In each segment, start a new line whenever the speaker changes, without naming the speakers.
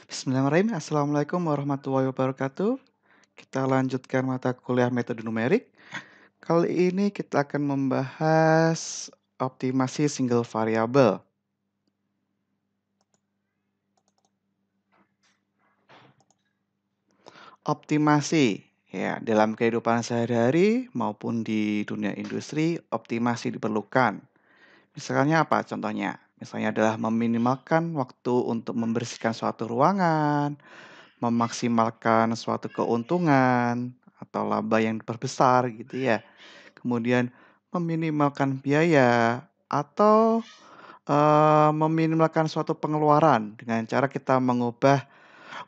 Bismillahirrahmanirrahim. Assalamualaikum warahmatullahi wabarakatuh. Kita lanjutkan mata kuliah metode numerik. Kali ini kita akan membahas optimasi single variable. Optimasi, ya, dalam kehidupan sehari-hari maupun di dunia industri, optimasi diperlukan. Misalnya apa contohnya? Misalnya adalah meminimalkan waktu untuk membersihkan suatu ruangan, memaksimalkan suatu keuntungan atau laba yang diperbesar gitu ya. Kemudian meminimalkan biaya atau, meminimalkan suatu pengeluaran dengan cara kita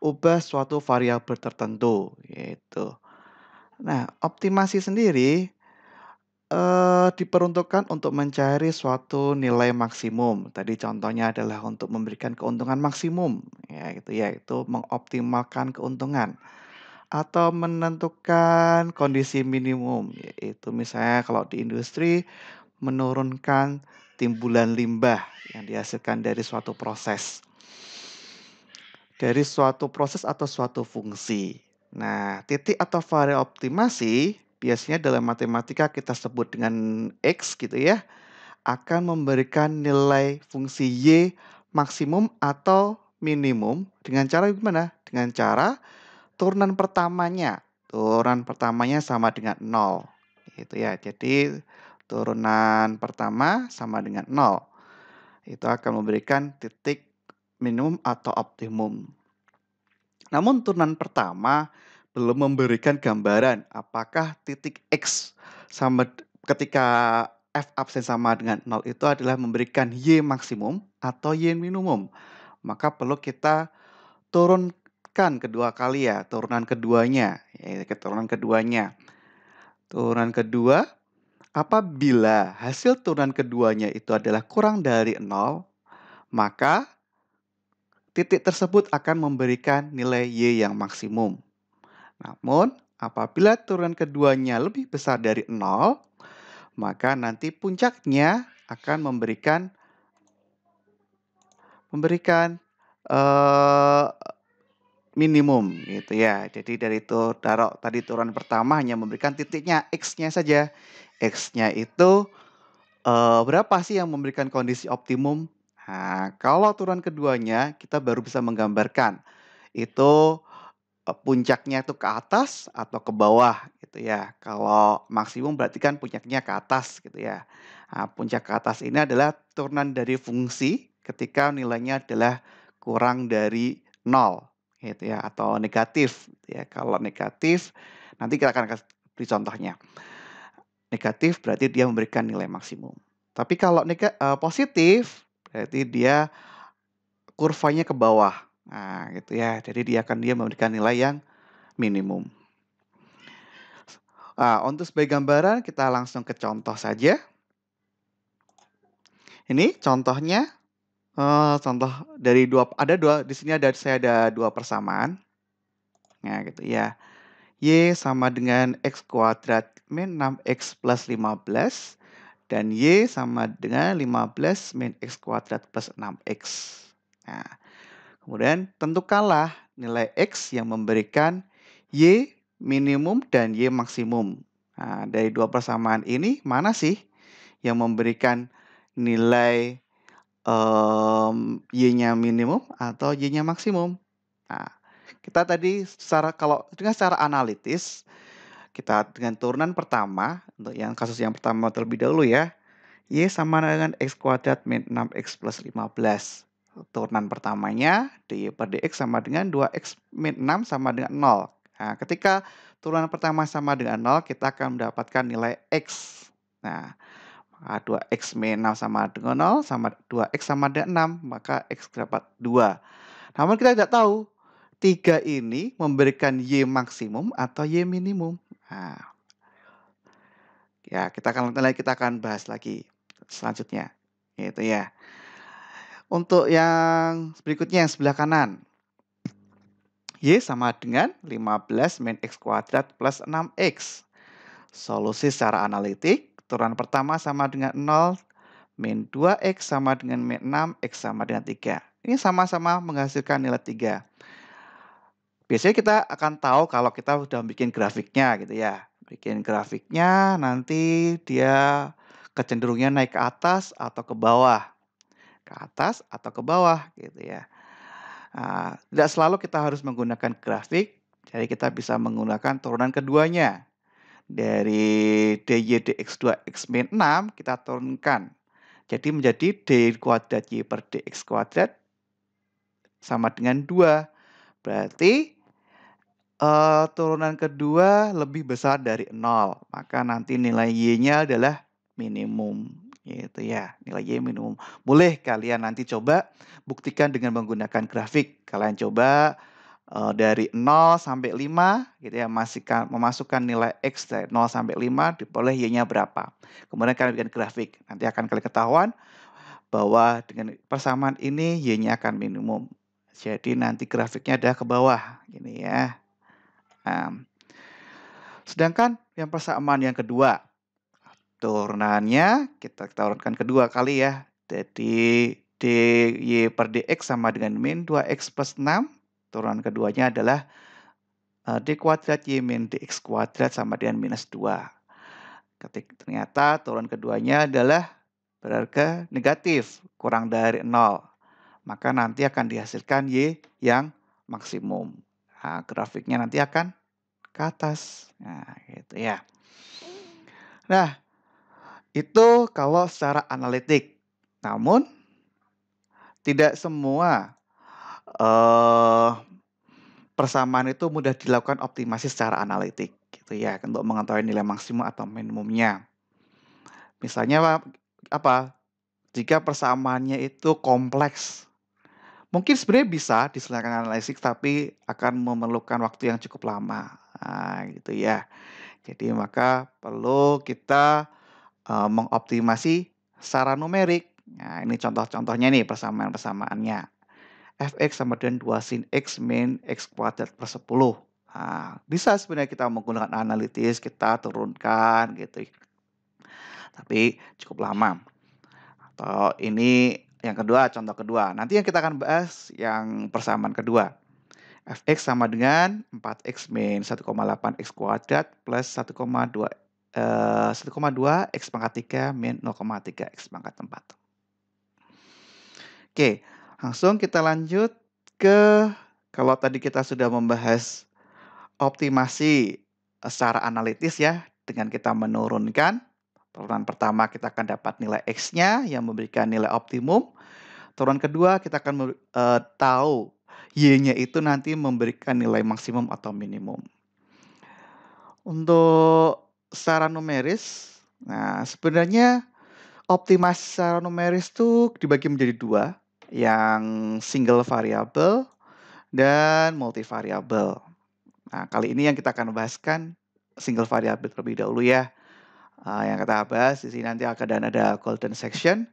ubah suatu variabel tertentu, gitu. Nah, optimasi sendiri, diperuntukkan untuk mencari suatu nilai maksimum. Tadi contohnya adalah untuk memberikan keuntungan maksimum, ya gitu ya, itu mengoptimalkan keuntungan. Atau menentukan kondisi minimum, yaitu misalnya kalau di industri menurunkan timbulan limbah yang dihasilkan dari suatu proses atau suatu fungsi. Nah, titik atau variabel optimasi biasanya dalam matematika kita sebut dengan X gitu ya, akan memberikan nilai fungsi Y maksimum atau minimum dengan cara gimana? Dengan cara turunan pertamanya sama dengan nol, gitu ya. Jadi turunan pertama sama dengan nol. Itu akan memberikan titik minimum atau optimum. Namun turunan pertama belum memberikan gambaran apakah titik X sama ketika F absen sama dengan nol itu adalah memberikan Y maksimum atau Y minimum. Maka perlu kita turunkan kedua kali ya, turunan keduanya. Turunan kedua, apabila hasil turunan keduanya itu adalah kurang dari nol, maka titik tersebut akan memberikan nilai Y yang maksimum. Namun, apabila turunan keduanya lebih besar dari nol, maka nanti puncaknya akan memberikan eh, minimum gitu ya. Jadi dari itu taruh tadi turunan pertama hanya memberikan titiknya X-nya saja. X-nya itu, berapa sih yang memberikan kondisi optimum? Nah, kalau turunan keduanya kita baru bisa menggambarkan itu, puncaknya itu ke atas atau ke bawah gitu ya. Kalau maksimum berarti kan puncaknya ke atas gitu ya. Nah, puncak ke atas ini adalah turunan dari fungsi ketika nilainya adalah kurang dari nol gitu ya atau negatif gitu ya. Kalau negatif nanti kita akan beri contohnya. Negatif berarti dia memberikan nilai maksimum. Tapi kalau positif berarti dia kurvanya ke bawah. Nah, gitu ya. Jadi dia memberikan nilai yang minimum. Untuk sebagai gambaran kita langsung ke contoh saja. Ini contohnya, contoh dari di sini saya ada dua persamaan. Nah, gitu ya. Y sama dengan X kuadrat min 6X plus 15 dan Y sama dengan 15 min X kuadrat plus 6X. Nah, kemudian tentukanlah nilai X yang memberikan Y minimum dan Y maksimum. Nah, dari dua persamaan ini mana sih yang memberikan nilai Y-nya minimum atau Y-nya maksimum? Nah, kita tadi secara analitis, kita dengan turunan pertama, untuk yang kasus yang pertama terlebih dahulu ya, Y sama dengan X kuadrat min 6X plus 15. Turunan pertamanya, dy per dx sama dengan 2X min 6 sama dengan 0. Nah, ketika turunan pertama sama dengan 0, kita akan mendapatkan nilai X. Nah, maka 2X min 6 sama dengan 0, 2X sama dengan 6, maka X dapat 2. Namun kita tidak tahu, 3 ini memberikan Y maksimum atau Y minimum. Nah, ya kita akan bahas lagi selanjutnya. Gitu ya. Untuk yang berikutnya yang sebelah kanan. Y sama dengan 15 min X kuadrat plus 6X. Solusi secara analitik, turunan pertama sama dengan 0, min 2X sama dengan min 6, X sama dengan 3. Ini sama-sama menghasilkan nilai 3. Biasanya kita akan tahu kalau kita udah bikin grafiknya gitu ya. Bikin grafiknya nanti dia kecenderungannya naik ke atas atau ke bawah, ke atas atau ke bawah gitu ya. Tidak selalu kita harus menggunakan grafik, jadi kita bisa menggunakan turunan keduanya. Dari dy dx2 x min 6 kita turunkan. Jadi menjadi d kuadrat y per dx kuadrat sama dengan 2. Berarti turunan kedua lebih besar dari 0, maka nanti nilai y-nya adalah minimum, gitu ya, nilai y minimum. Boleh kalian nanti coba buktikan dengan menggunakan grafik. Kalian coba, dari 0 sampai 5 gitu ya, memasukkan nilai x dari 0 sampai 5 diperoleh y-nya berapa. Kemudian kalian bikin grafik, nanti akan kalian ketahuan bahwa dengan persamaan ini y-nya akan minimum. Jadi nanti grafiknya ada ke bawah, gini ya. Nah, sedangkan yang persamaan yang kedua, turunannya kita turunkan kedua kali ya. Jadi dy per dx sama dengan min 2x plus 6. Turunan keduanya adalah d kuadrat y min dx kuadrat sama dengan minus 2. Ternyata turun keduanya adalah berharga negatif, kurang dari 0. Maka nanti akan dihasilkan y yang maksimum. Grafiknya nanti akan ke atas. Nah, gitu ya. Nah, itu kalau secara analitik. Namun, tidak semua eh, persamaan itu mudah dilakukan optimasi secara analitik, gitu ya, untuk mengetahui nilai maksimum atau minimumnya. Misalnya apa? Jika persamaannya itu kompleks, mungkin sebenarnya bisa diselesaikan analisis, tapi akan memerlukan waktu yang cukup lama. Gitu ya. Jadi maka perlu kita mengoptimasi secara numerik. Nah, ini contoh-contohnya nih persamaan-persamaannya. Fx sama dengan 2 sin x min x kuadrat per 10. Bisa sebenarnya kita menggunakan analitis, kita turunkan gitu. Tapi cukup lama. Atau ini yang kedua, contoh kedua. Nanti yang kita akan bahas yang persamaan kedua. Fx sama dengan 4x min 1,8 x kuadrat plus 1,2 x pangkat 3 min 0,3 x pangkat 4. Oke, langsung kita lanjut ke kalau tadi kita sudah membahas optimasi secara analitis ya, dengan kita menurunkan. Turunan pertama kita akan dapat nilai x-nya yang memberikan nilai optimum. Turunan kedua kita akan tahu y-nya itu nanti memberikan nilai maksimum atau minimum. Untuk secara numeris, nah sebenarnya optimasi secara numeris itu dibagi menjadi dua, yang single variable dan multivariable. Nah, kali ini yang kita akan bahaskan single variable terlebih dahulu ya. Yang kita bahas di sini nanti akan ada golden section,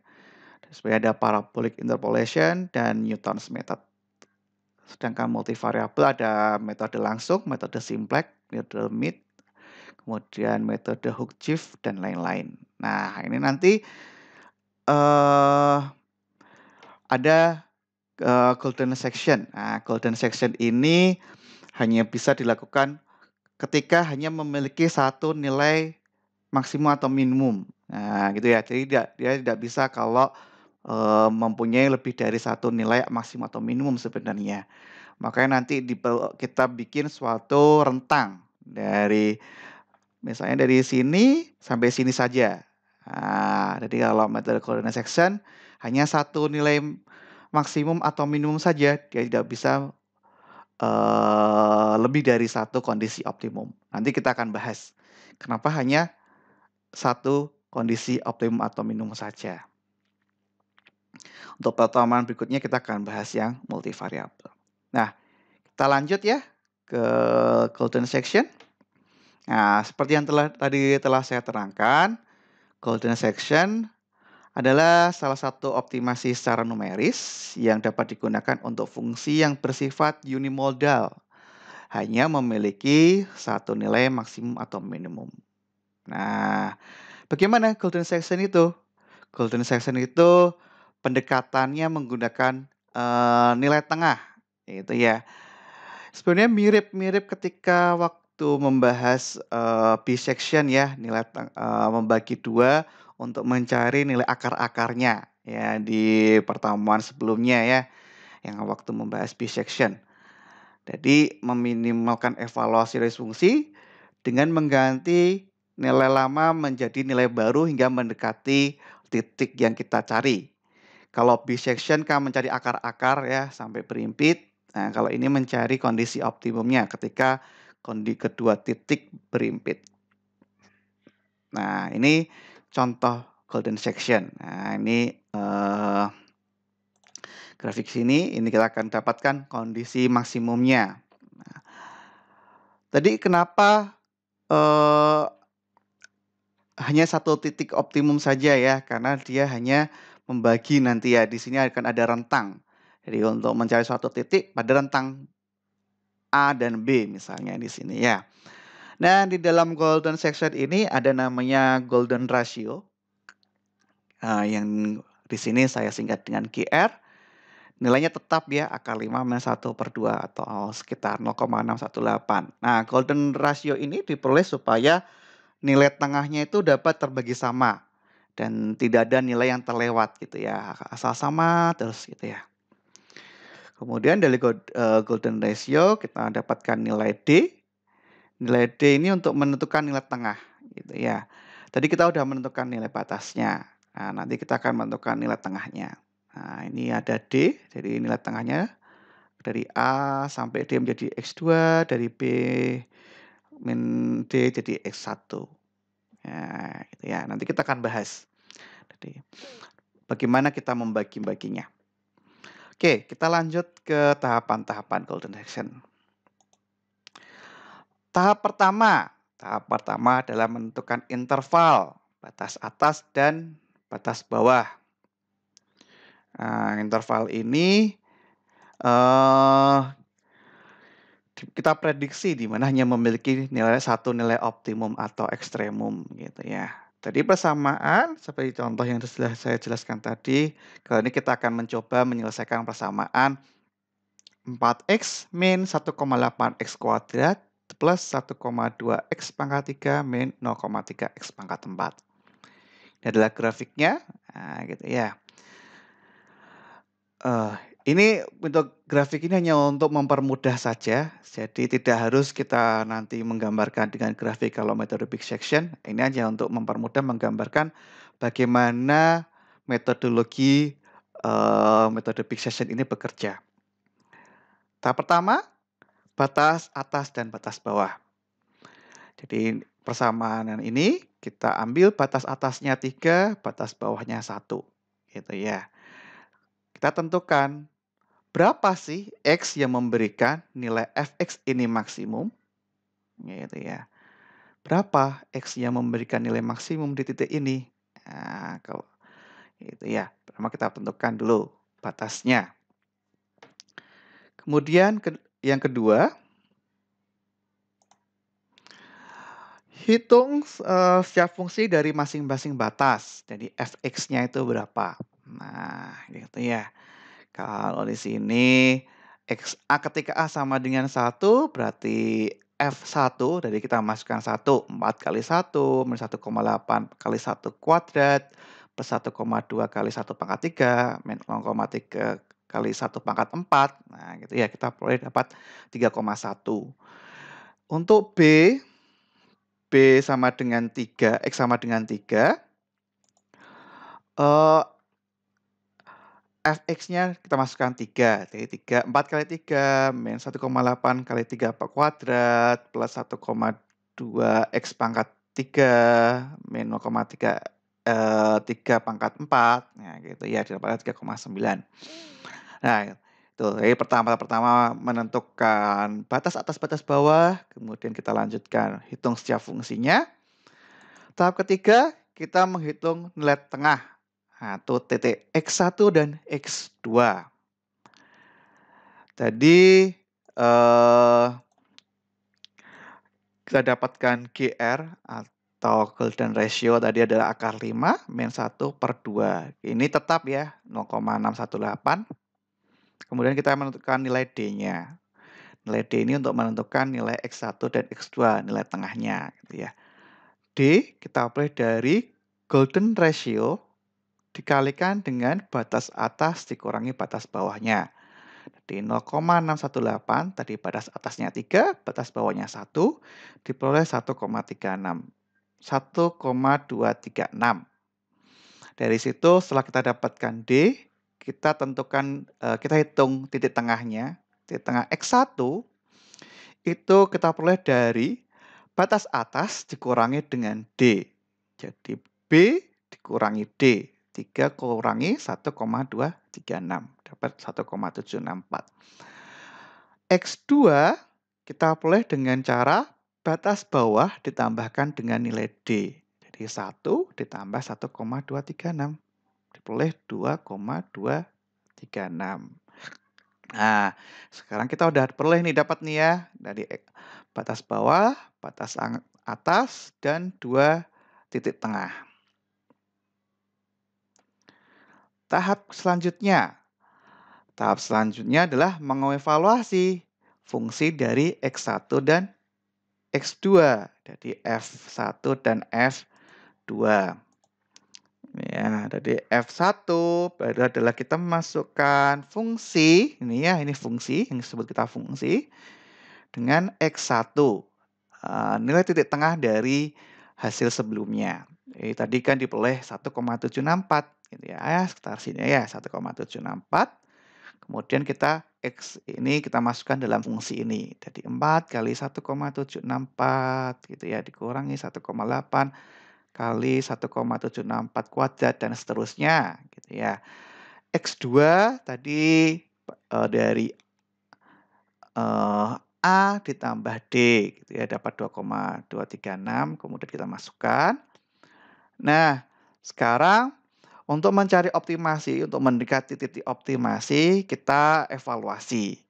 sebenarnya ada parabolic interpolation dan Newton's method. Sedangkan multivariable ada metode langsung, metode simplex, metode Mead, kemudian metode Hook-Chief dan lain-lain. Nah, ini nanti ada golden section. Nah, golden section ini hanya bisa dilakukan ketika hanya memiliki satu nilai maksimum atau minimum. Nah, gitu ya. Jadi dia tidak bisa kalau mempunyai lebih dari satu nilai maksimum atau minimum sebenarnya. Makanya nanti kita bikin suatu rentang dari misalnya dari sini sampai sini saja. Jadi kalau metode coordinate section hanya satu nilai maksimum atau minimum saja, dia tidak bisa lebih dari satu kondisi optimum. Nanti kita akan bahas kenapa hanya satu kondisi optimum atau minimum saja. Untuk pertemuan berikutnya kita akan bahas yang multivariable. Nah, kita lanjut ya ke golden section. Nah, seperti yang tadi telah saya terangkan, golden section adalah salah satu optimasi secara numeris yang dapat digunakan untuk fungsi yang bersifat unimodal, hanya memiliki satu nilai maksimum atau minimum. Nah, bagaimana golden section itu? Golden section itu pendekatannya menggunakan nilai tengah, itu ya. Sebenarnya mirip-mirip ketika waktu membahas, bisection ya, membagi 2 untuk mencari nilai akar-akarnya ya di pertemuan sebelumnya ya, yang waktu membahas bisection. Jadi meminimalkan evaluasi dari fungsi dengan mengganti nilai lama menjadi nilai baru hingga mendekati titik yang kita cari. Kalau bisection kan mencari akar-akar ya sampai berimpit. Nah, kalau ini mencari kondisi optimumnya ketika kedua titik berimpit. Nah, ini contoh golden section. Nah, ini grafik sini, ini kita akan dapatkan kondisi maksimumnya. Nah, tadi kenapa eh, hanya satu titik optimum saja ya, karena dia hanya membagi nanti ya, di sini akan ada rentang. Jadi untuk mencari suatu titik pada rentang A dan B misalnya di sini ya. Nah, di dalam golden section ini ada namanya golden ratio. Yang di sini saya singkat dengan GR. Nilainya tetap ya akar 5-1/2 atau sekitar 0,618. Nah, golden ratio ini diperoleh supaya nilai tengahnya itu dapat terbagi sama dan tidak ada nilai yang terlewat gitu ya, asal sama terus gitu ya. Kemudian dari golden ratio kita dapatkan nilai D. Nilai D ini untuk menentukan nilai tengah gitu ya. Tadi kita udah menentukan nilai batasnya. Nah, nanti kita akan menentukan nilai tengahnya. Nah, ini ada D, jadi nilai tengahnya dari A sampai D menjadi X2, dari B min D jadi X1. Nah, gitu ya. Nanti kita akan bahas. Jadi, bagaimana kita membagi-baginya. Oke, kita lanjut ke tahapan-tahapan golden section. Tahap pertama adalah menentukan interval, batas atas dan batas bawah. Nah, interval ini eh, kita prediksi di mana hanya memiliki satu nilai optimum atau ekstremum gitu ya. Tadi persamaan seperti contoh yang sudah saya jelaskan tadi. Kali ini kita akan mencoba menyelesaikan persamaan 4x min 1,8 x kuadrat plus 1,2 x pangkat 3 min 0,3 x pangkat 4. Ini adalah grafiknya. Nah, gitu ya. Ini untuk grafik ini hanya untuk mempermudah saja, jadi tidak harus kita nanti menggambarkan dengan grafik kalau metode big section. Ini hanya untuk mempermudah menggambarkan bagaimana metodologi metode big section ini bekerja. Tahap pertama, batas atas dan batas bawah. Jadi persamaan ini kita ambil batas atasnya 3, batas bawahnya 1. Gitu ya. Kita tentukan berapa sih X yang memberikan nilai Fx ini maksimum? Gitu ya. Berapa X yang memberikan nilai maksimum di titik ini? Nah, kalau gitu ya. Pertama kita tentukan dulu batasnya. Kemudian yang kedua, hitung setiap fungsi dari masing-masing batas. Jadi Fx-nya itu berapa? Nah, gitu ya. Kalau di sini ketika A sama dengan 1 berarti F1 dari kita masukkan 1, 4 kali 1 min 1,8 kali 1 kuadrat plus 1,2 kali 1 pangkat 3 min 0,3 kali 1 pangkat 4. Nah, gitu ya, kita boleh dapat 3,1. Untuk B sama dengan 3, X sama dengan 3. Fx-nya kita masukkan 3. Jadi 4 kali 3 min 1,8 kali 3 kuadrat plus 1,2 X pangkat 3 min 0,3 3 pangkat 4. Nah, gitu ya, didapatkan 3,9. Nah, itu. Jadi pertama menentukan batas atas, batas bawah, kemudian kita lanjutkan hitung setiap fungsinya. Tahap ketiga, kita menghitung nilai tengah atau titik X1 dan X2. Tadi kita dapatkan GR atau golden ratio tadi adalah akar 5 min 1/2. Ini tetap ya 0,618. Kemudian kita menentukan nilai D-nya. Nilai D ini untuk menentukan nilai X1 dan X2, nilai tengahnya gitu ya. D kita peroleh dari golden ratio dikalikan dengan batas atas dikurangi batas bawahnya. Jadi 0,618 tadi batas atasnya 3, batas bawahnya 1, diperoleh 1,36. 1,236. Dari situ setelah kita dapatkan D, kita tentukan kita hitung titik tengahnya. Titik tengah X1 itu kita peroleh dari batas atas dikurangi dengan D. Jadi B dikurangi D. 3 kurangi 1,236. Dapat 1,764. X2 kita peroleh dengan cara batas bawah ditambahkan dengan nilai D. Jadi 1 ditambah 1,236. Diperoleh 2,236. Nah, sekarang kita udah peroleh nih dapat nih ya dari batas bawah, batas atas, dan 2 titik tengah. Tahap selanjutnya adalah mengevaluasi fungsi dari X1 dan X2. Jadi F1 dan F2. Ya, jadi F1 adalah kita memasukkan fungsi, ini ya, ini fungsi, yang disebut kita fungsi, dengan X1. Nilai titik tengah dari hasil sebelumnya. Tadi kan diperoleh 1,764 gitu ya, sekitar sini ya 1,764. Kemudian kita X ini kita masukkan dalam fungsi ini. Jadi 4 kali 1,764 gitu ya, dikurangi 1,8 kali 1,764 kuadrat dan seterusnya gitu ya. X2 tadi dari A ditambah D gitu ya, dapat 2,236, kemudian kita masukkan. Nah, sekarang untuk mencari optimasi, untuk mendekati titik optimasi, kita evaluasi.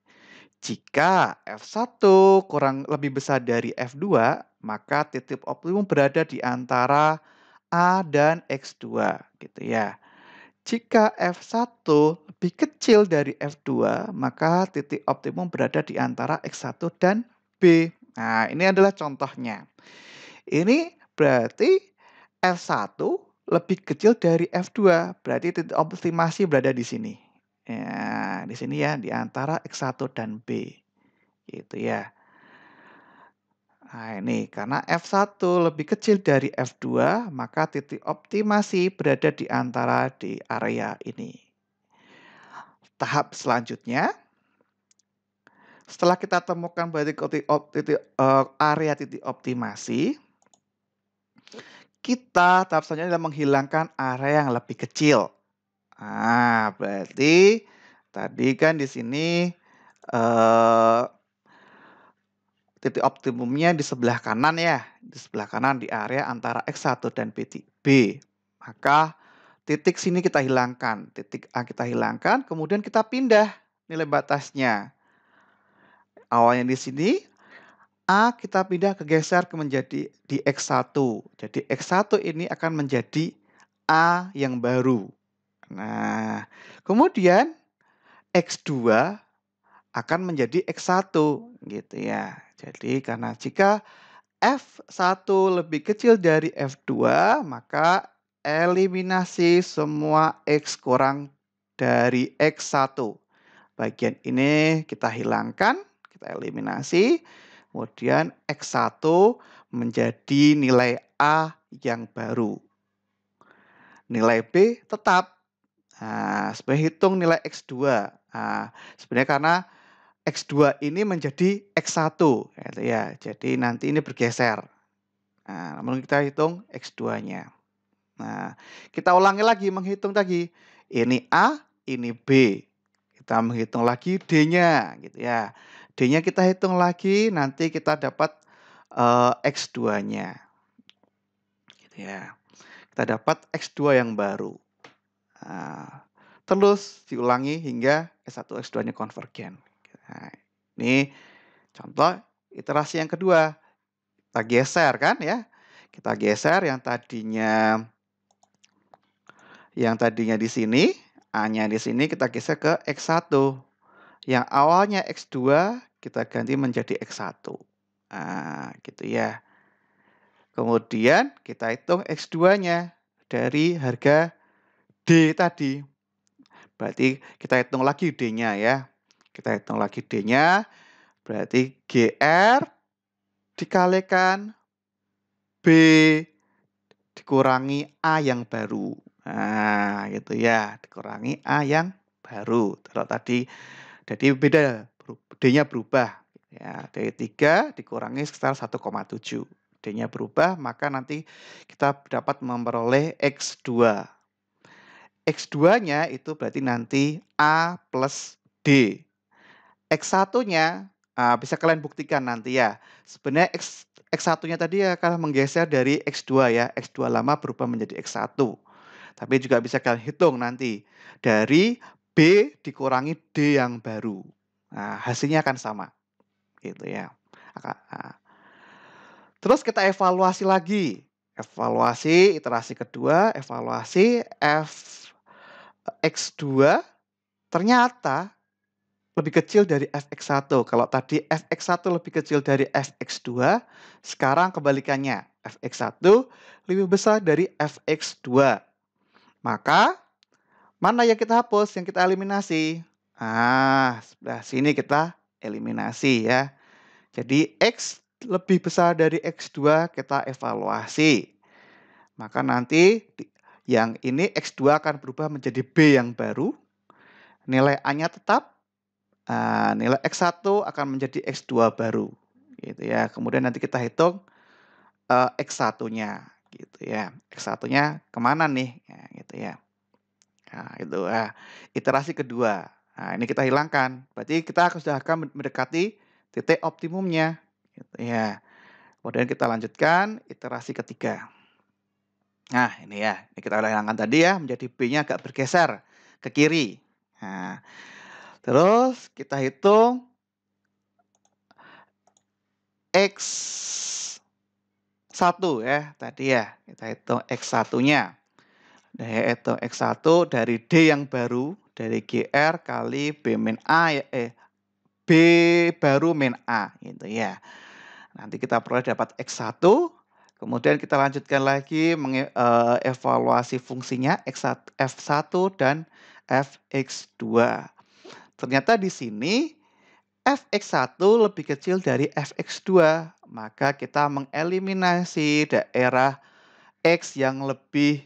Jika F1 kurang lebih besar dari F2, maka titik optimum berada di antara A dan X2 gitu ya. Jika F1 lebih kecil dari F2, maka titik optimum berada di antara X1 dan B. Nah, ini adalah contohnya. Ini berarti F1 lebih kecil dari F2, berarti titik optimasi berada di sini. Ya, di sini ya, di antara X1 dan B. Gitu ya. Nah, ini karena F1 lebih kecil dari F2, maka titik optimasi berada di antara di area ini. Tahap selanjutnya, setelah kita temukan area titik optimasi, kita tahap selanjutnya adalah menghilangkan area yang lebih kecil. Nah, berarti tadi kan di sini titik optimumnya di sebelah kanan ya, di sebelah kanan di area antara X1 dan B. Maka titik sini kita hilangkan, titik A kita hilangkan, kemudian kita pindah nilai batasnya. Awalnya di sini A kita pindah geser ke menjadi di X1. Jadi X1 ini akan menjadi A yang baru. Nah, kemudian X2 akan menjadi X1 gitu ya. Jadi karena jika F1 lebih kecil dari F2, maka eliminasi semua X kurang dari X1. Bagian ini kita hilangkan, kita eliminasi. Kemudian X1 menjadi nilai A yang baru. Nilai B tetap. Nah, sebenarnya hitung nilai X2. Nah, sebenarnya karena X2 ini menjadi X1 gitu ya. Jadi nanti ini bergeser. Nah, namun kita hitung X2-nya. Nah, kita ulangi lagi menghitung tadi. Ini A, ini B. Kita menghitung lagi D-nya gitu ya. D-nya kita hitung lagi, nanti kita dapat X2-nya. Gitu ya. Kita dapat X2 yang baru. Nah, terus diulangi hingga S1 X2-nya konvergen. Nah, ini contoh iterasi yang kedua. Kita geser kan ya. Kita geser yang tadinya di sini, A-nya di sini kita geser ke X1. Yang awalnya X2 kita ganti menjadi X1. Nah, gitu ya. Kemudian kita hitung X2-nya dari harga D tadi. Berarti kita hitung lagi D-nya ya. Kita hitung lagi D-nya, berarti GR dikalikan B dikurangi A yang baru. Nah, gitu ya, dikurangi A yang baru. Kalau tadi jadi beda, D-nya berubah. Ya, dari 3 dikurangi sekitar 1,7. D-nya berubah, maka nanti kita dapat memperoleh X2. X2-nya itu berarti nanti A plus D. X1-nya bisa kalian buktikan nanti ya. Sebenarnya X1-nya tadi akan menggeser dari X2 ya. X2 lama berubah menjadi X1. Tapi juga bisa kalian hitung nanti dari B dikurangi D yang baru. Nah, hasilnya akan sama. Gitu ya. Terus kita evaluasi lagi. Evaluasi iterasi kedua, evaluasi X2 ternyata lebih kecil dari Fx1. Kalau tadi Fx1 lebih kecil dari Fx2, sekarang kebalikannya. Fx1 lebih besar dari Fx2. Maka, mana yang kita hapus, yang kita eliminasi? Sebelah sini kita eliminasi ya. Jadi, X lebih besar dari X2 kita evaluasi. Maka nanti yang ini X2 akan berubah menjadi B yang baru. Nilai A-nya tetap. Nilai X1 akan menjadi X2 baru. Gitu ya. Kemudian nanti kita hitung X1-nya. Gitu ya. X1-nya kemana nih? Ya, gitu ya. Nah, itu. Iterasi kedua. Nah, ini kita hilangkan. Berarti kita sudah akan mendekati titik optimumnya. Gitu ya. Kemudian kita lanjutkan iterasi ketiga. Nah, ini ya. Ini kita hilangkan tadi ya. Menjadi B-nya agak bergeser ke kiri. Nah, terus kita hitung X1 ya. Tadi ya. Kita hitung X1-nya. Nah, hitung X1 dari D yang baru. Dari GR kali B min A ya. B baru min A. Gitu ya. Nanti kita peroleh dapat X1. Kemudian kita lanjutkan lagi mengevaluasi fungsinya F1 dan Fx2. Ternyata di sini Fx1 lebih kecil dari Fx2. Maka kita mengeliminasi daerah X yang lebih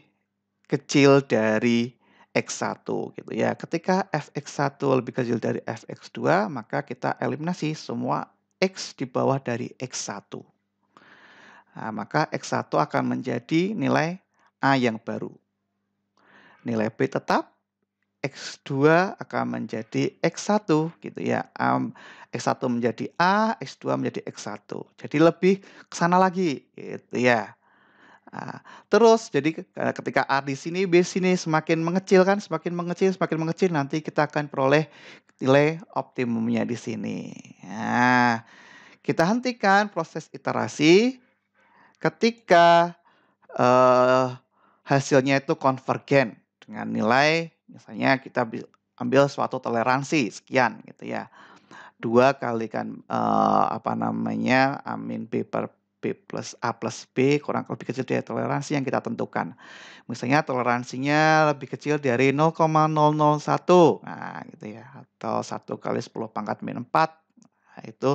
kecil dari X1 gitu ya. Ketika Fx1 lebih kecil dari Fx2, maka kita eliminasi semua X di bawah dari X1. Nah, maka X1 akan menjadi nilai A yang baru. Nilai B tetap, X2 akan menjadi X1 gitu ya. X1 menjadi A, X2 menjadi X1. Jadi lebih ke sana lagi gitu ya. Nah, terus jadi ketika A di sini, B sini semakin mengecil kan, semakin mengecil, nanti kita akan peroleh nilai optimumnya di sini. Nah, kita hentikan proses iterasi ketika hasilnya itu konvergen dengan nilai, misalnya kita ambil suatu toleransi sekian gitu ya. 2 kalikan A min B per B plus A plus B kurang lebih kecil dari toleransi yang kita tentukan. Misalnya toleransinya lebih kecil dari 0,001. Nah, gitu ya. Atau 1 kali 10 pangkat min 4. Nah, itu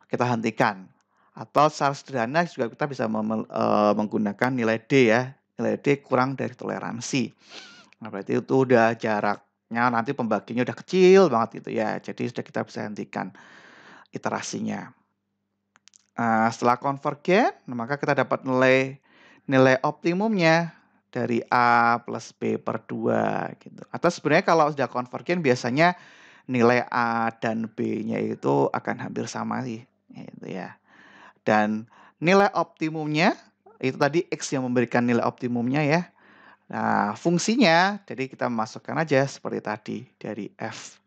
kita hentikan. Atau secara sederhana juga kita bisa menggunakan nilai D ya. Nilai D kurang dari toleransi. Nah, berarti itu udah jaraknya nanti pembaginya udah kecil banget gitu ya. Jadi sudah kita bisa hentikan iterasinya. Setelah konvergen, maka kita dapat nilai optimumnya dari A plus B per 2 gitu. Atau sebenarnya kalau sudah konvergen biasanya nilai A dan B-nya itu akan hampir sama sih gitu ya. Dan nilai optimumnya itu tadi X yang memberikan nilai optimumnya ya. Nah, fungsinya jadi kita masukkan aja seperti tadi dari f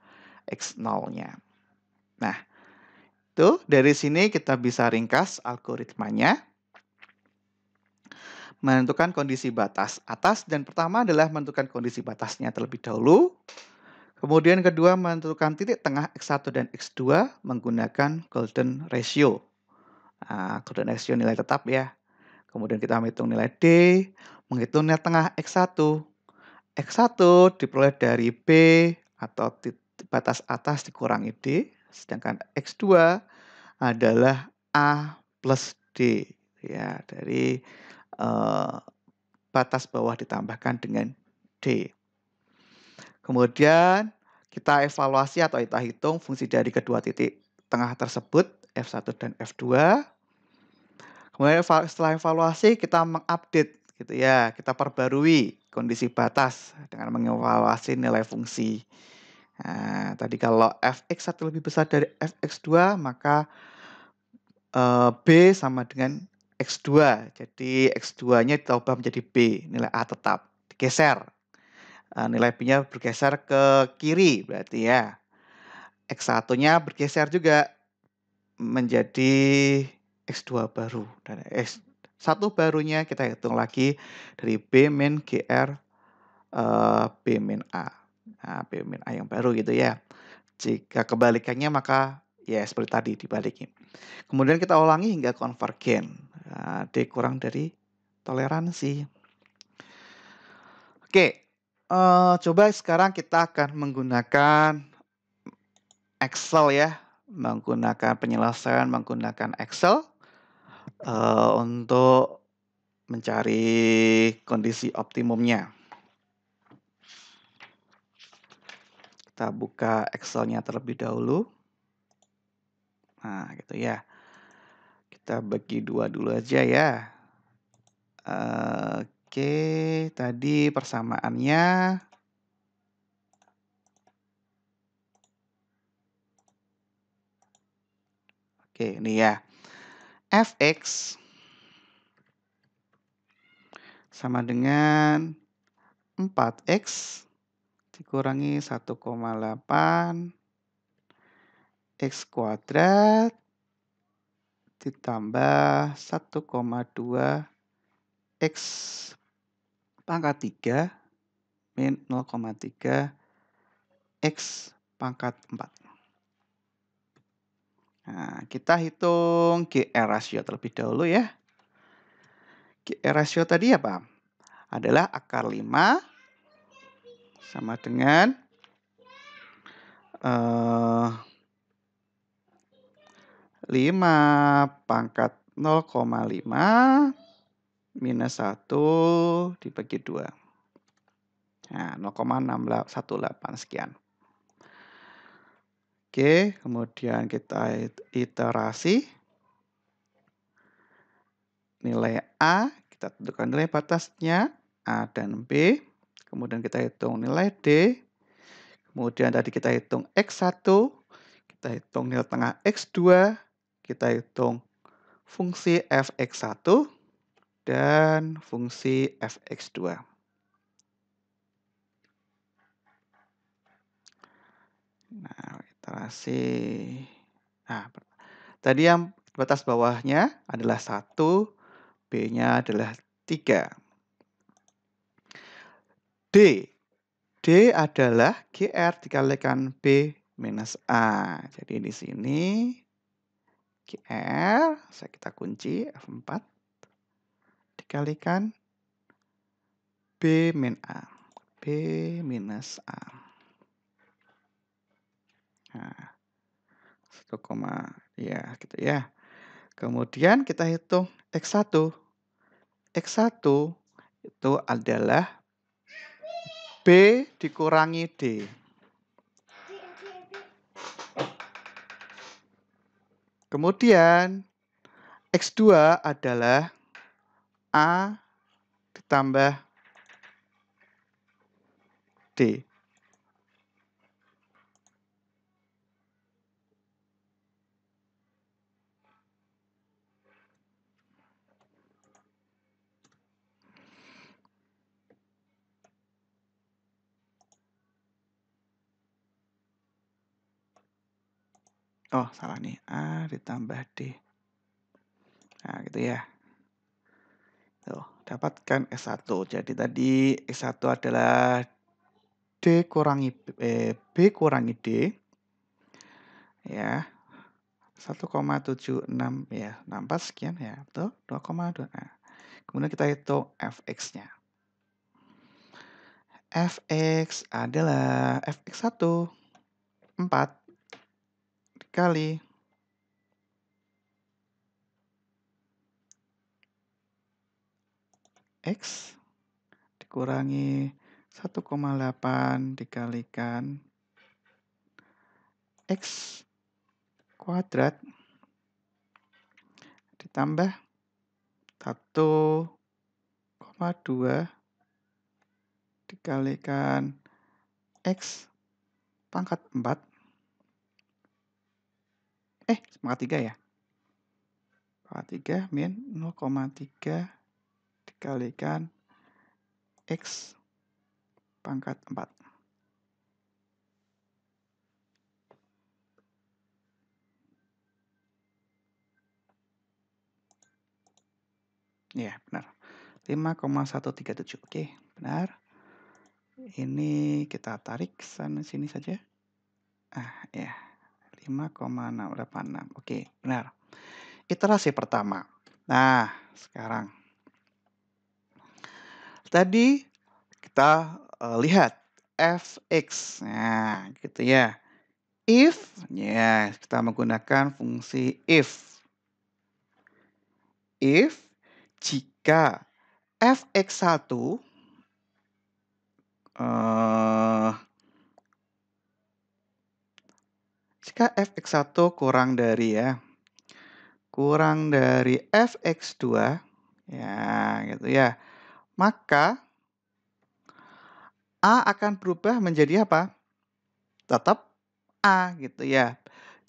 x0-nya. Nah, itu dari sini kita bisa ringkas algoritmanya. Menentukan kondisi batas atas dan pertama adalah menentukan kondisi batasnya terlebih dahulu. Kemudian kedua, menentukan titik tengah X1 dan X2 menggunakan golden ratio. Golden ratio nilai tetap ya. Kemudian kita menghitung nilai D, menghitung nilai tengah X1. X1 diperoleh dari B atau batas atas dikurangi D, sedangkan X2 adalah A plus D. Ya, dari batas bawah ditambahkan dengan D. Kemudian kita evaluasi atau kita hitung fungsi dari kedua titik tengah tersebut, F1 dan F2. Kemudian setelah evaluasi kita mengupdate gitu ya, kita perbarui kondisi batas dengan mengevaluasi nilai fungsi. Nah, tadi kalau Fx1 lebih besar dari Fx2, maka B sama dengan X2. Jadi X2-nya ditambah menjadi B, nilai A tetap digeser. Nilai B-nya bergeser ke kiri berarti ya. X1-nya bergeser juga menjadi X2 baru. Dan X1 barunya kita hitung lagi dari B min GR B min A. Nah, B min A yang baru gitu ya. Jika kebalikannya maka ya seperti tadi dibalikin. Kemudian kita ulangi hingga konvergen. D kurang dari toleransi. Oke, coba sekarang kita akan menggunakan Excel ya. Menggunakan penyelesaian menggunakan Excel untuk mencari kondisi optimumnya. Kita buka Excel-nya terlebih dahulu. Nah, gitu ya. Kita bagi dua dulu aja ya. Oke, tadi persamaannya. Oke, ini ya. Fx sama dengan 4x dikurangi 1,8 x kuadrat ditambah 1,2 x pangkat 3 min 0,3 x pangkat 4. Nah, kita hitung GR rasio terlebih dahulu ya. GR rasio tadi apa? Adalah akar 5 sama dengan 5 pangkat 0,5 minus 1 dibagi 2. Nah, 0,618 sekian. Oke, kemudian kita iterasi. Nilai A, kita tentukan nilai batasnya, A dan B. Kemudian kita hitung nilai D. Kemudian tadi kita hitung X1, kita hitung nilai tengah X2, kita hitung fungsi Fx1 dan fungsi Fx2. Nah, iterasi. Nah, tadi yang batas bawahnya adalah 1, B-nya adalah 3. D. D adalah GR dikalikan B minus A. Jadi di sini GR, kita kunci F4 dikalikan B min A. B minus A. Nah, 1, ya gitu ya. Kemudian kita hitung X1. X1 itu adalah B dikurangi D. Kemudian X2 adalah A ditambah D. Oh, salah nih. A ditambah D. Nah, gitu ya. Tuh, dapatkan S1. Jadi tadi S1 adalah D kurangi B kurangi D, ya, 1,76 ya, nambah sekian ya, betul, 2,2. Nah, kemudian kita hitung fx-nya. Fx adalah fx1, 4 dikali x dikurangi 1,8 dikalikan x kuadrat ditambah 1,2 dikalikan x pangkat 4. Pangkat 3 ya? Pangkat 3 min 0,3 dikalikan x pangkat 4. Ya, benar. 5,137. Oke, benar. Ini kita tarik sana sini saja. Ya. 5,686. Oke, benar. Iterasi pertama. Nah, sekarang. Tadi kita lihat fx. Nah, gitu ya. If, ya, kita menggunakan fungsi if. If jika fx1 jika fx1 kurang dari fx2 ya gitu ya, maka A akan berubah menjadi apa? Tetap A gitu ya.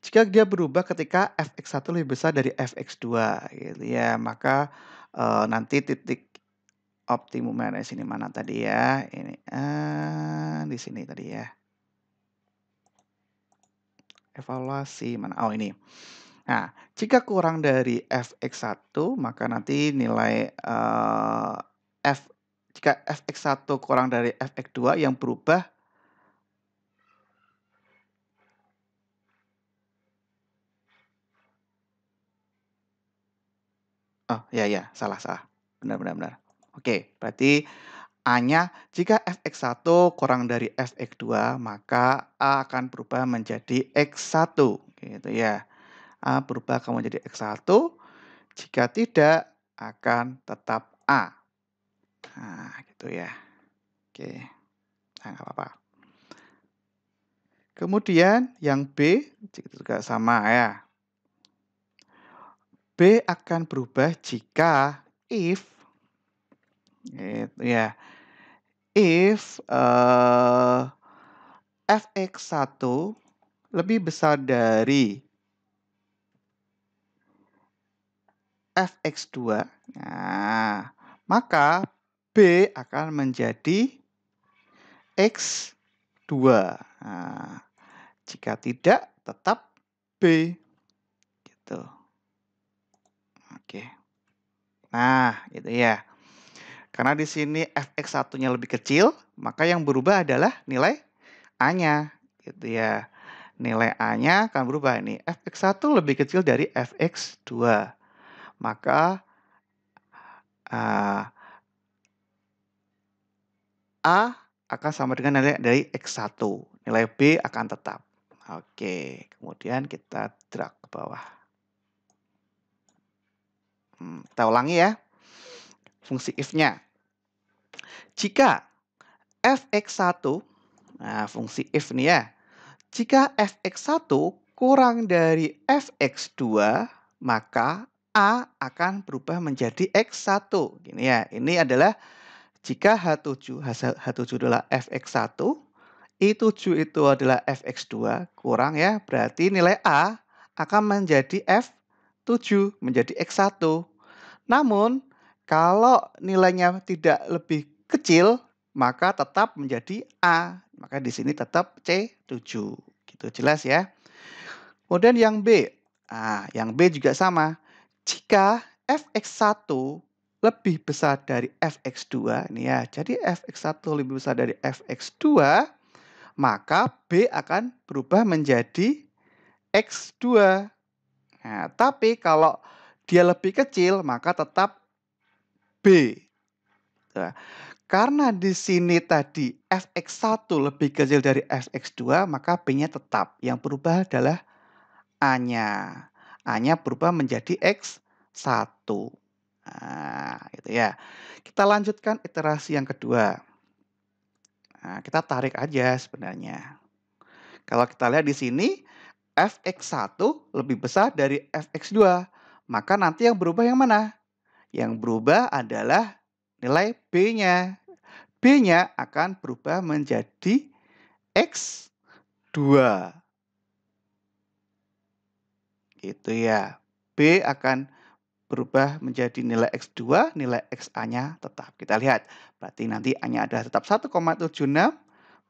Jika dia berubah ketika fx1 lebih besar dari fx2 gitu ya, maka nanti titik optimumnya di sini mana tadi ya? Ini di sini tadi ya. Evaluasi mana? Oh, ini. Nah, jika kurang dari fx1 maka nanti nilai jika fx1 kurang dari fx2 yang berubah ya, salah. Benar. Oke, berarti A-nya jika fx1 kurang dari fx2 maka A akan berubah menjadi x1 gitu ya. A berubah akan menjadi x1, jika tidak akan tetap A. Nah, gitu ya. Oke. Nah, nggak apa-apa. Kemudian yang B juga sama ya. B akan berubah jika if gitu ya. If fx1 lebih besar dari fx2, nah, maka B akan menjadi x2. Nah, jika tidak, tetap B. Gitu. Oke. Nah, gitu ya. Karena di sini fx1-nya lebih kecil, maka yang berubah adalah nilai A-nya. Gitu ya. Nilai A-nya akan berubah ini. fx1 lebih kecil dari fx2. Maka A akan sama dengan nilai dari x1. Nilai B akan tetap. Oke, kemudian kita drag ke bawah. Kita ulangi ya. Fungsi if-nya. Jika fx1, nah fungsi if nih ya. Jika fx1 kurang dari fx2, maka A akan berubah menjadi x1. Gini ya, ini adalah jika H7 adalah fx1, I7 itu adalah fx2, kurang ya, berarti nilai A akan menjadi f7, menjadi x1. Namun, kalau nilainya tidak lebih kecil, maka tetap menjadi A. Maka di sini tetap C7. Gitu, jelas ya. Kemudian yang B. Nah, yang B juga sama. Jika fx1 lebih besar dari fx2, ini ya. Jadi fx1 lebih besar dari fx2, maka B akan berubah menjadi X2. Nah, tapi kalau dia lebih kecil, maka tetap B. Nah, karena di sini tadi fx1 lebih kecil dari fx2, maka B-nya tetap. Yang berubah adalah A-nya. A-nya berubah menjadi X1. Nah, gitu ya. Kita lanjutkan iterasi yang kedua. Nah, kita tarik aja sebenarnya. Kalau kita lihat di sini, fx1 lebih besar dari fx2. Maka nanti yang berubah yang mana? Yang berubah adalah nilai B-nya. B-nya akan berubah menjadi X2. Gitu ya. B akan berubah menjadi nilai X2, nilai XA-nya tetap. Kita lihat, berarti nanti A-nya adalah tetap 1,76,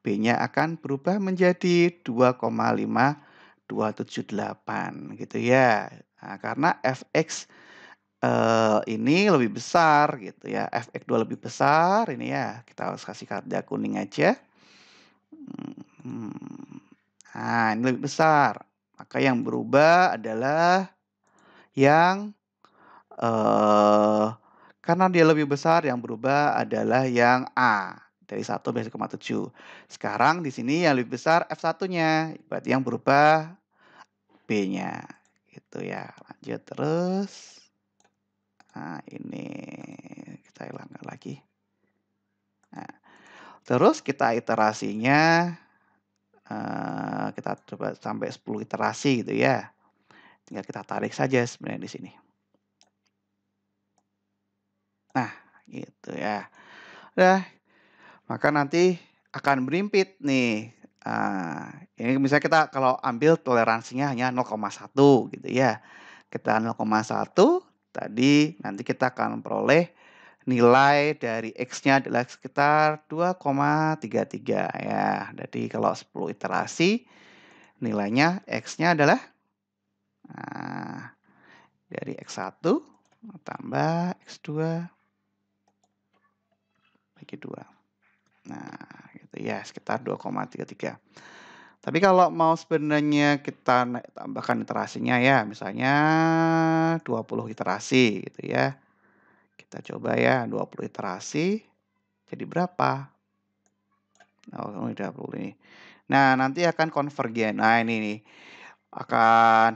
B-nya akan berubah menjadi 2,5278 gitu ya. Nah, karena Fx ini lebih besar gitu ya, Fx2 lebih besar ini ya, kita harus kasih tanda kuning aja. Nah, ini lebih besar. Maka yang berubah adalah yang karena dia lebih besar, yang berubah adalah yang A, dari 1/1,7. Sekarang di sini yang lebih besar F1-nya, berarti yang berubah B-nya, gitu ya. Lanjut terus. Nah, ini kita hilangkan lagi. Nah, terus kita iterasinya, kita coba sampai 10 iterasi gitu ya. Tinggal kita tarik saja sebenarnya di sini. Nah, gitu ya. Udah, maka nanti akan berimpit nih. Ini misalnya kita kalau ambil toleransinya hanya 0,1 gitu ya. Kita 0,1 tadi nanti kita akan memperoleh nilai dari X-nya adalah sekitar 2,33 ya. Jadi kalau 10 iterasi nilainya X-nya adalah nah, dari X1 tambah X2 bagi 2. Nah, gitu ya, sekitar 2,33. Tapi kalau mau sebenarnya kita tambahkan iterasinya ya, misalnya 20 iterasi gitu ya. Kita coba ya, 20 iterasi jadi berapa? Oh, ini 20 ini. Nah, nanti akan konvergen. Nah, ini nih.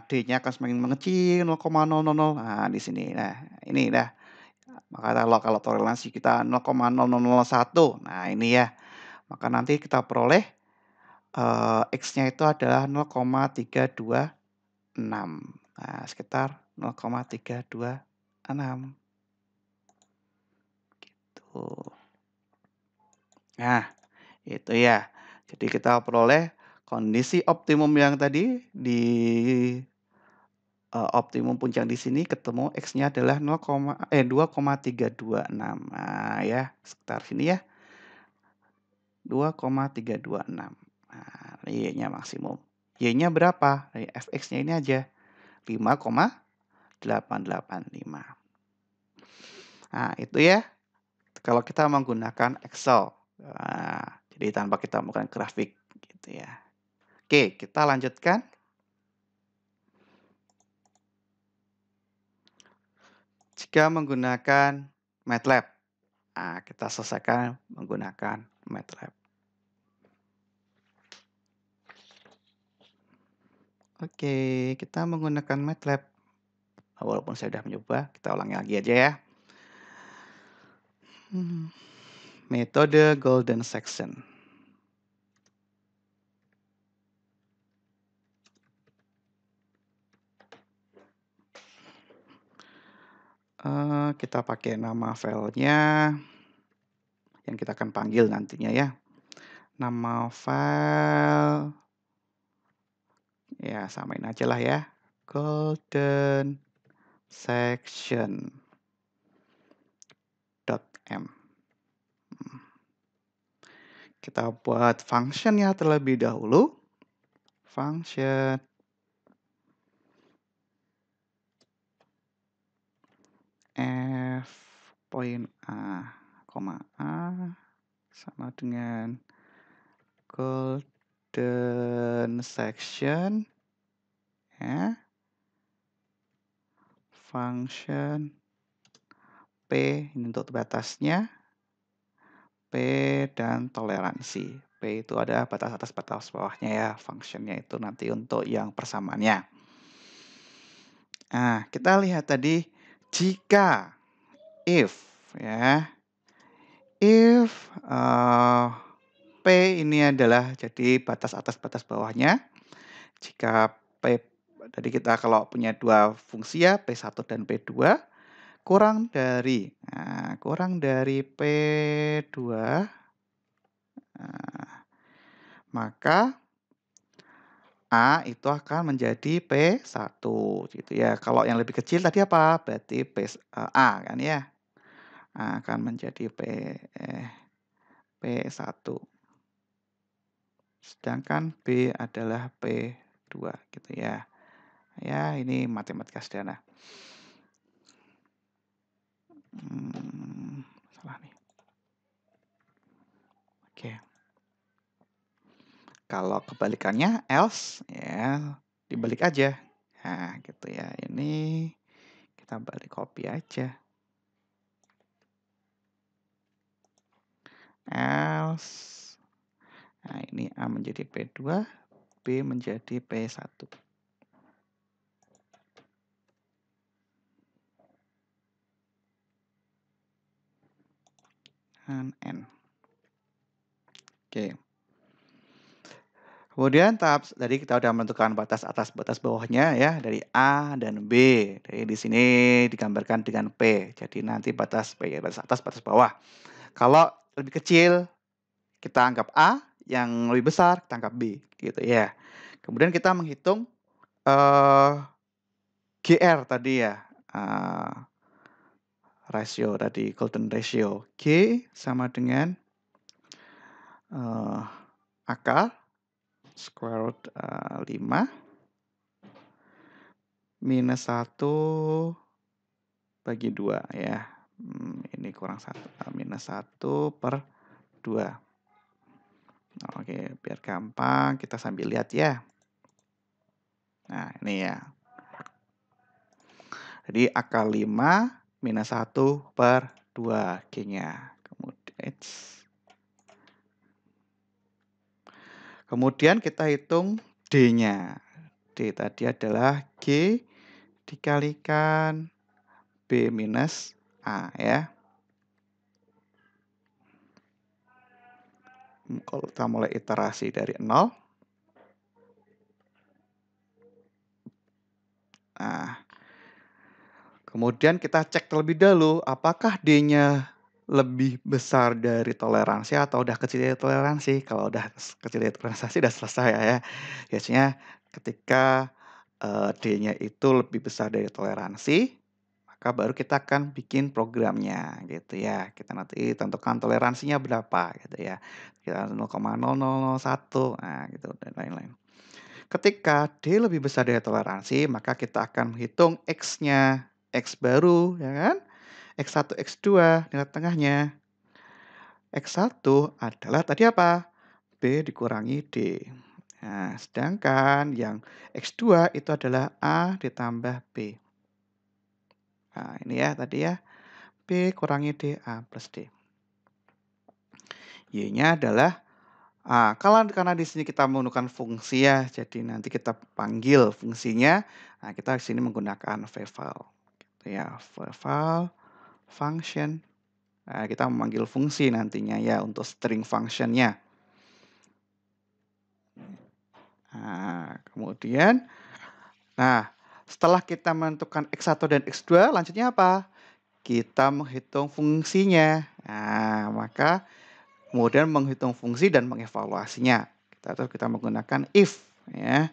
D-nya akan semakin mengecil 0,000. Nah, di sini. Nah, ini dah. Maka kalau toleransi kita 0,0001. Nah, ini ya. Maka nanti kita peroleh X-nya itu adalah 0,326. Nah, sekitar 0,326 gitu. Nah, itu ya. Jadi kita peroleh kondisi optimum yang tadi di optimum puncak di sini ketemu X-nya adalah 2,326. Nah, ya, sekitar sini ya. 2,326. Nah, Y-nya maksimum. Y-nya berapa? Dari Fx-nya ini aja. 5,885. Nah, itu ya kalau kita menggunakan Excel. Nah, jadi tanpa kita menggunakan grafik gitu ya. Oke, kita lanjutkan. Jika menggunakan MATLAB. Nah, kita selesaikan menggunakan MATLAB. Oke, kita menggunakan MATLAB. Walaupun saya sudah mencoba, kita ulangi lagi aja ya. Metode golden section. Kita pakai nama filenya yang kita akan panggil nantinya ya. Nama file ya samain aja lah ya. Golden section .m. Kita buat functionnya terlebih dahulu. Function f point a, A sama dengan golden hidden section ya, function P ini untuk batasnya, P dan toleransi. P itu ada batas atas batas bawahnya ya, functionnya itu nanti untuk yang persamaannya. Nah, kita lihat tadi jika if ya, if P ini adalah jadi batas atas batas bawahnya. Jika P tadi kita kalau punya dua fungsi ya, P1 dan P2 kurang dari P2, maka A itu akan menjadi P1 gitu ya. Kalau yang lebih kecil tadi apa? Berarti A kan ya. A akan menjadi P1. Sedangkan B adalah P2 gitu ya. Ya, ini matematika sederhana. Salah nih. Oke. Kalau kebalikannya else ya dibalik aja. Nah, gitu ya. Ini kita balik copy aja. Else. Nah, ini A menjadi P2, B menjadi P1. Dan N. Oke. Kemudian tahap tadi kita udah menentukan batas atas batas bawahnya ya dari A dan B. Jadi di sini digambarkan dengan P. Jadi nanti batas P ya, batas atas batas bawah. Kalau lebih kecil kita anggap A, yang lebih besar kita anggap B gitu ya. Kemudian kita menghitung GR tadi ya. Rasio tadi golden ratio. G sama dengan akar square root 5 minus 1 bagi 2 ya. Ini kurang 1, minus 1 per 2. Oke, biar gampang kita sambil lihat ya. Nah, ini ya. Jadi akar 5 minus 1 per 2 G-nya. Kemudian kita hitung D-nya. D tadi adalah G dikalikan B minus A ya. Kalau kita mulai iterasi dari 0. Nah, kemudian kita cek terlebih dahulu apakah D-nya lebih besar dari toleransi atau udah kecil dari toleransi. Kalau udah kecil dari toleransi udah selesai ya. Biasanya ketika D-nya itu lebih besar dari toleransi, maka baru kita akan bikin programnya gitu ya. Kita nanti tentukan toleransinya berapa gitu ya. Kita 0,0001 nah gitu dan lain-lain. Ketika D lebih besar dari toleransi, maka kita akan menghitung X-nya. X baru ya kan? X1, X2 nilai tengahnya. X1 adalah tadi apa? B dikurangi D. Nah, sedangkan yang X2 itu adalah A ditambah B. Nah, ini ya tadi ya. B kurangi D, A plus D. Y-nya adalah karena di sini kita menggunakan fungsi ya, jadi nanti kita panggil fungsinya. Nah, kita di sini menggunakan Veval. Gitu ya, Veval function. Nah, kita memanggil fungsi nantinya ya untuk string function-nya. Nah, kemudian, setelah kita menentukan X1 dan X2, lanjutnya apa? Kita menghitung fungsinya. Nah, maka kemudian menghitung fungsi dan mengevaluasinya. Kita menggunakan if ya.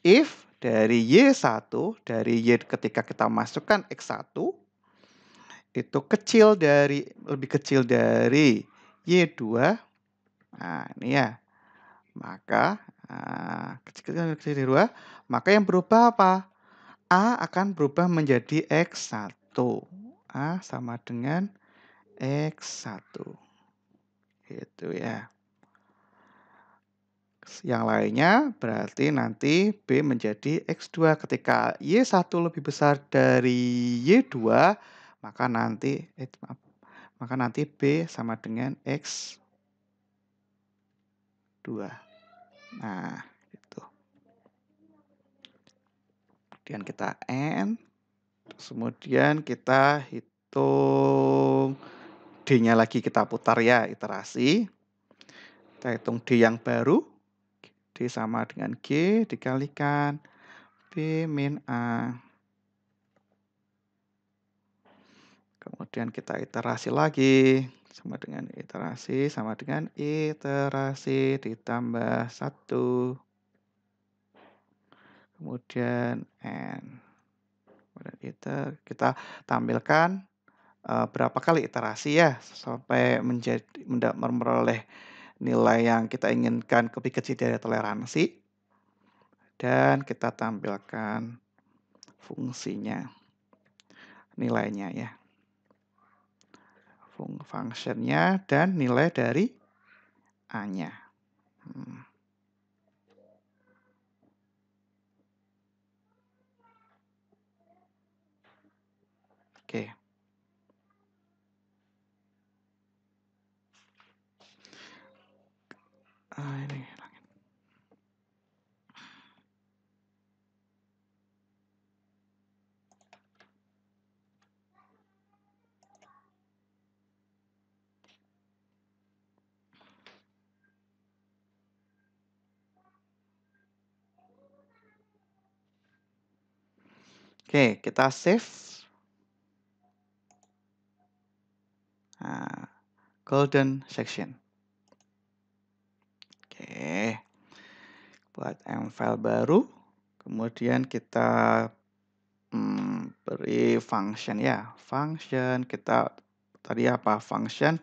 If dari Y1, dari Y ketika kita masukkan X1 itu lebih kecil dari Y2. Nah, ini ya. Maka kecil dari 2, maka yang berubah apa? A akan berubah menjadi X1. A sama dengan X1. Gitu ya. Yang lainnya berarti nanti B menjadi X2. Ketika Y1 lebih besar dari Y2, maka nanti maaf, maka nanti B sama dengan X2. Nah, itu. Kemudian kita N, kemudian kita hitung D-nya lagi, kita putar ya, iterasi. Kita hitung D yang baru. D sama dengan G dikalikan B min A. Kemudian kita iterasi lagi. Sama dengan iterasi ditambah 1. Kemudian N. Kemudian kita tampilkan berapa kali iterasi ya sampai memperoleh nilai yang kita inginkan lebih kecil dari toleransi. Dan kita tampilkan fungsinya, nilainya ya. Fungsinya dan nilai dari A-nya. Oke. Ini. Oke, kita save. Nah, golden section. Oke. Buat file baru. Kemudian kita beri function ya. Function kita tadi apa? Function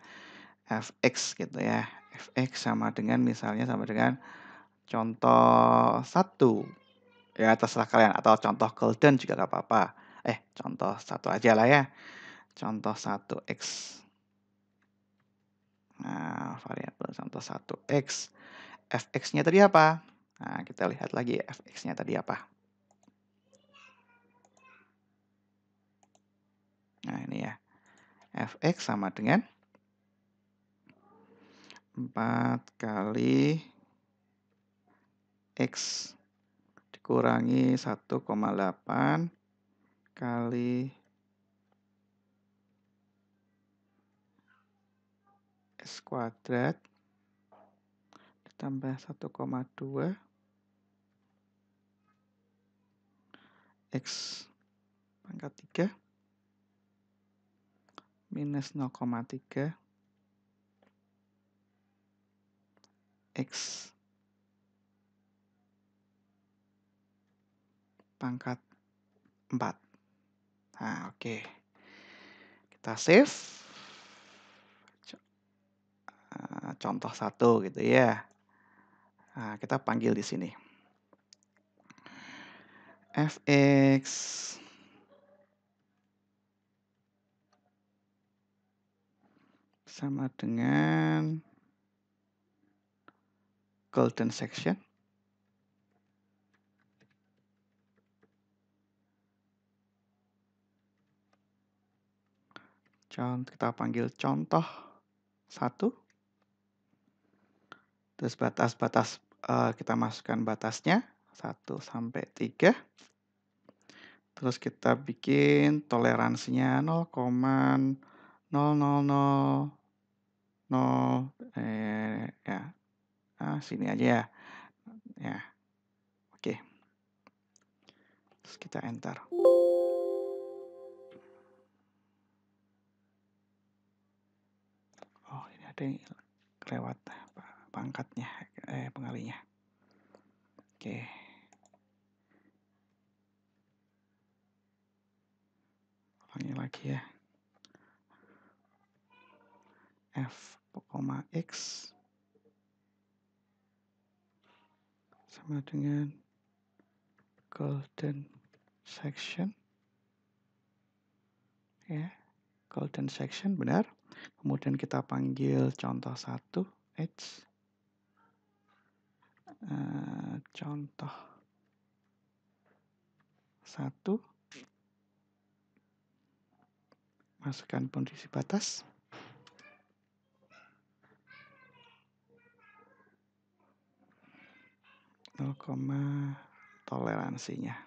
fx gitu ya. Fx sama dengan misalnya sama dengan contoh 1. Ya terserah kalian atau contoh golden juga gak apa-apa. Contoh 1 aja lah ya. Contoh 1x. Nah, variabel contoh 1x. Fx-nya tadi apa? Nah, kita lihat lagi fx-nya tadi apa. Nah, ini ya. Fx sama dengan 4 kali X dikurangi 1,8 kali S kuadrat ditambah 1,2 X pangkat 3 minus 0,3 X pangkat 4. Nah, oke. Kita save. Contoh 1 gitu ya. Nah, kita panggil di sini. Fx sama dengan golden section. Kita panggil contoh 1. Terus batas-batas kita masukkan batasnya 1 sampai 3. Terus kita bikin toleransinya 0,0000 ya. Sini aja ya. Ya. Oke. Terus kita enter. Oh, ini ada yang lewat pangkatnya, pengalinya. Oke. Ulangi lagi ya. F, X sama dengan golden section. Ya, golden section benar. Kemudian kita panggil contoh 1 H Contoh 1, masukkan kondisi batas. Toleransinya.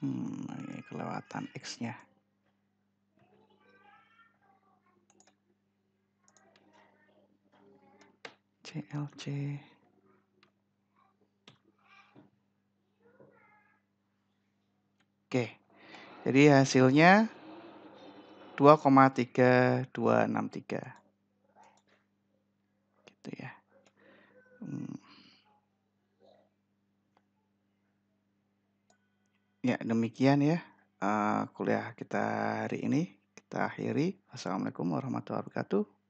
Ini kelewatan X-nya. CLC. Oke, jadi hasilnya 2,3263. Gitu ya. Ya, demikian ya kuliah kita hari ini. Kita akhiri. Wassalamualaikum warahmatullahi wabarakatuh.